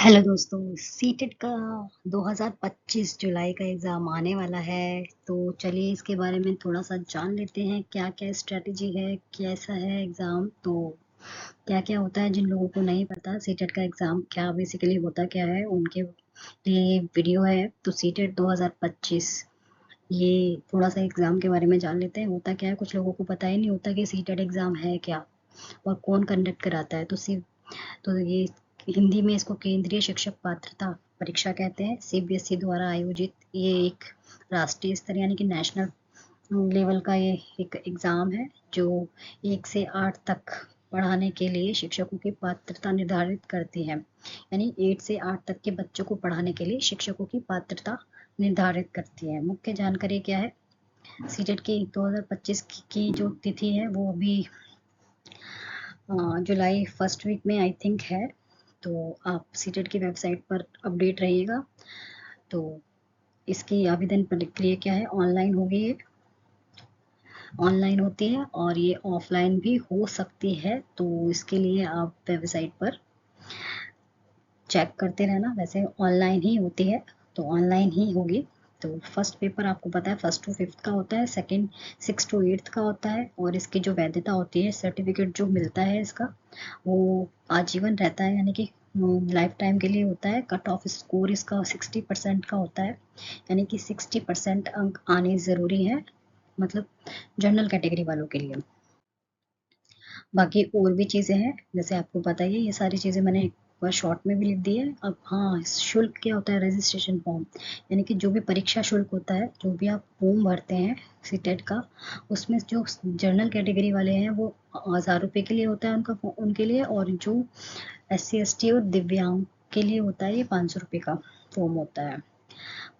Hello दोस्तों, CTET का 2025 जुलाई का एग्ज़ाम आने वाला है। तो चलिए इसके बारे में थोड़ा सा जान लेते हैं क्या क्या स्ट्रेटजी है, कैसा है एग्ज़ाम। तो क्या क्या होता है, जिन लोगों को नहीं पता सीटेट का एग्ज़ाम क्या बेसिकली होता क्या है, उनके लिए ये वीडियो है। तो सीटेट 2025 ये थोड़ा सा एग्ज़ाम के बारे में जान लेते हैं। होता क्या है, कुछ लोगों को पता ही नहीं होता कि सीटेट एग्ज़ाम है क्या और कौन कंडक्ट कराता है। तो ये हिंदी में इसको केंद्रीय शिक्षक पात्रता परीक्षा कहते हैं। सीबीएसई द्वारा आयोजित ये एक राष्ट्रीय स्तर यानी कि नेशनल लेवल का ये एक एग्ज़ाम है जो 1 से 8 तक पढ़ाने के लिए शिक्षकों की पात्रता निर्धारित करती है। यानी 8 से 8 तक के बच्चों को पढ़ाने के लिए शिक्षकों की पात्रता निर्धारित करती है। मुख्य जानकारी क्या है, सीटेट की 2025 की जो तिथि है वो अभी जुलाई फर्स्ट वीक में आई थिंक है। तो आप सीटेट की वेबसाइट पर अपडेट रहिएगा। तो इसकी आवेदन प्रक्रिया क्या है, ऑनलाइन होगी, ये ऑनलाइन होती है और ये ऑफलाइन भी हो सकती है। तो इसके लिए आप वेबसाइट पर चेक करते रहना। वैसे ऑनलाइन ही होती है, तो ऑनलाइन ही होगी। तो फर्स्ट पेपर आपको पता है 1st to 5th का होता है, सेकंड 6th to 8th का होता है। और इसकी जो वैधता होती है, सर्टिफिकेट जो मिलता है इसका, वो आजीवन रहता है, यानी कि लाइफ टाइम के लिए होता है। कट ऑफ स्कोर इसका 60% का होता है, यानी कि 60% अंक आने ज़रूरी है, मतलब जनरल कैटेगरी वालों के लिए। बाकी और भी चीज़ें हैं, जैसे आपको पता ही है, ये सारी चीज़ें मैंने एक बार शॉर्ट में भी लिख दी है। अब हाँ, शुल्क क्या होता है, रजिस्ट्रेशन फॉर्म, यानी कि जो भी परीक्षा शुल्क होता है, जो भी आप फॉर्म भरते हैं सीटेट का, उसमें जो जनरल कैटेगरी वाले हैं वो 1000 रुपये के लिए होता है उनके लिए। और जो SC ST और दिव्यांग के लिए होता है, ये 500 रुपये का फॉर्म होता है।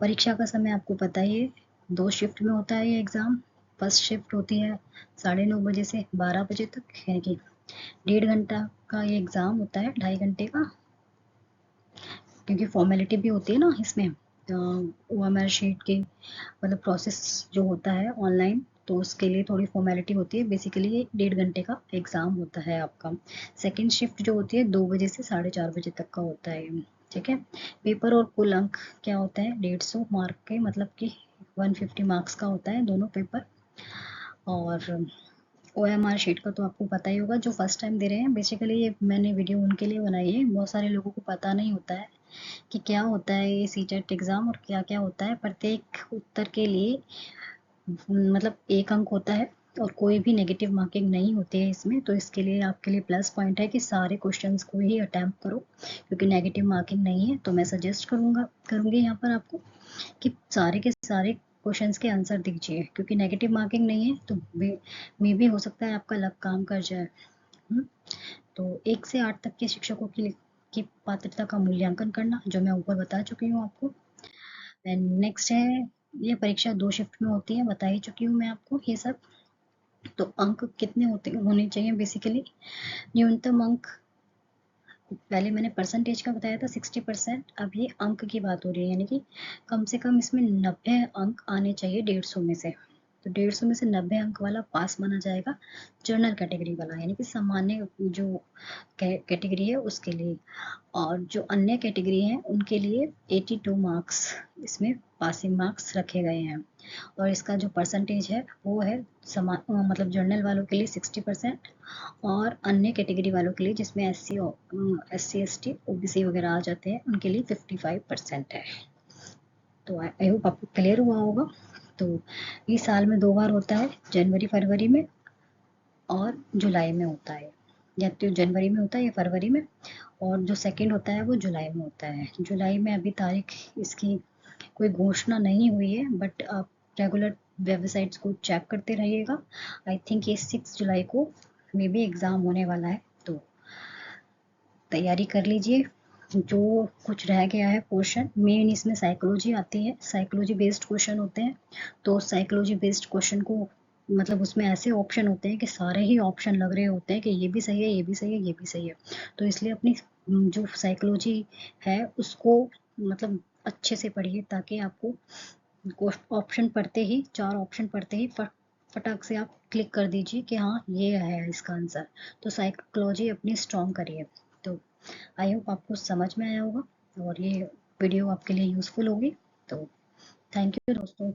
परीक्षा का समय आपको पता ही है, 2 शिफ्ट में होता है ये एग्ज़ाम। फर्स्ट शिफ्ट होती है 9:30 बजे से 12 बजे तक, यानी कि 1.5 घंटा का ये एग्ज़ाम होता है, 2.5 घंटे का। क्योंकि फॉर्मेलिटी भी होती है ना इसमें, OMR शीट की, मतलब प्रोसेस जो होता है ऑनलाइन, तो उसके लिए थोड़ी फॉर्मेलिटी होती है। बेसिकली ये 1.5 घंटे का एग्ज़ाम होता है आपका। सेकेंड शिफ्ट जो होती है 2 बजे से 4:30 बजे तक का होता है। ठीक है। पेपर और कुल अंक क्या होता है, 150 मार्क के, मतलब कि 150 मार्क्स का होता है दोनों पेपर। और OMR शीट का तो आपको पता ही होगा, जो फर्स्ट टाइम दे रहे हैं। बेसिकली ये मैंने वीडियो उनके लिए बनाई है, बहुत सारे लोगों को पता नहीं होता है कि क्या होता है ये सीटेट एग्ज़ाम और क्या क्या होता है। प्रत्येक उत्तर के लिए मतलब 1 अंक होता है और कोई भी नेगेटिव मार्किंग नहीं होती है इसमें। तो इसके लिए आपके लिए प्लस पॉइंट है कि सारे क्वेश्चंस को ही अटैम्प्ट करो, क्योंकि नेगेटिव मार्किंग नहीं है। तो मैं सजेस्ट करूँगी यहाँ पर आपको कि सारे के सारे क्वेश्चंस के आंसर दीजिए, क्योंकि नेगेटिव मार्किंग नहीं है तो मे भी हो सकता है आपका लक काम कर जाए। हुँ? तो 1 से 8 तक के शिक्षकों की पात्रता का मूल्यांकन करना, जो मैं ऊपर बता चुकी हूँ आपको। एंड नेक्स्ट है, ये परीक्षा 2 शिफ्ट में होती है, बता ही चुकी हूँ मैं आपको ये सब। तो अंक कितने होने चाहिए बेसिकली, न्यूनतम अंक, पहले मैंने परसेंटेज का बताया था 60%, अब ये अंक की बात हो रही है, यानी कि कम से कम इसमें 90 अंक आने चाहिए 150 में से। तो 150 में से 90 अंक वाला पास माना जाएगा, जनरल कैटेगरी वाला, यानी कि सामान्य जो कैटेगरी है उसके लिए। और जो अन्य कैटेगरी हैं उनके लिए 82 मार्क्स इसमें पासिंग मार्क्स रखे गए हैं। और इसका जो परसेंटेज है वो है मतलब जनरल वालों के लिए 60%, और अन्य कैटेगरी वालों के लिए, जिसमें SC ST OBC वगैरह आ जाते हैं, उनके लिए 55% है। तो आई होप आपको क्लियर हुआ होगा। तो ये साल में 2 बार होता है, जनवरी फरवरी में और जुलाई में होता है। या तो जनवरी में होता है या फरवरी में, और जो सेकंड होता है वो जुलाई में होता है। जुलाई में अभी तारीख इसकी कोई घोषणा नहीं हुई है, बट आप रेगुलर वेबसाइट्स को चेक करते रहिएगा। आई थिंक ये 6 जुलाई को मे बी एग्ज़ाम होने वाला है, तो तैयारी कर लीजिए। जो कुछ रह गया है पोर्शन, मेन इसमें साइकोलॉजी आती है, साइकोलॉजी बेस्ड क्वेश्चन होते हैं। तो साइकोलॉजी बेस्ड क्वेश्चन को, मतलब उसमें ऐसे ऑप्शन होते हैं कि सारे ही ऑप्शन लग रहे होते हैं कि ये भी सही है, ये भी सही है, ये भी सही है। तो इसलिए अपनी जो साइकोलॉजी है उसको मतलब अच्छे से पढ़िए, ताकि आपको ऑप्शन पढ़ते ही, 4 ऑप्शन पढ़ते ही फटाक से आप क्लिक कर दीजिए कि हाँ ये है इसका आंसर। तो साइकोलॉजी अपनी स्ट्रॉन्ग करिए। तो आई होप आपको समझ में आया होगा और ये वीडियो आपके लिए यूज़फुल होगी। तो थैंक यू दोस्तों।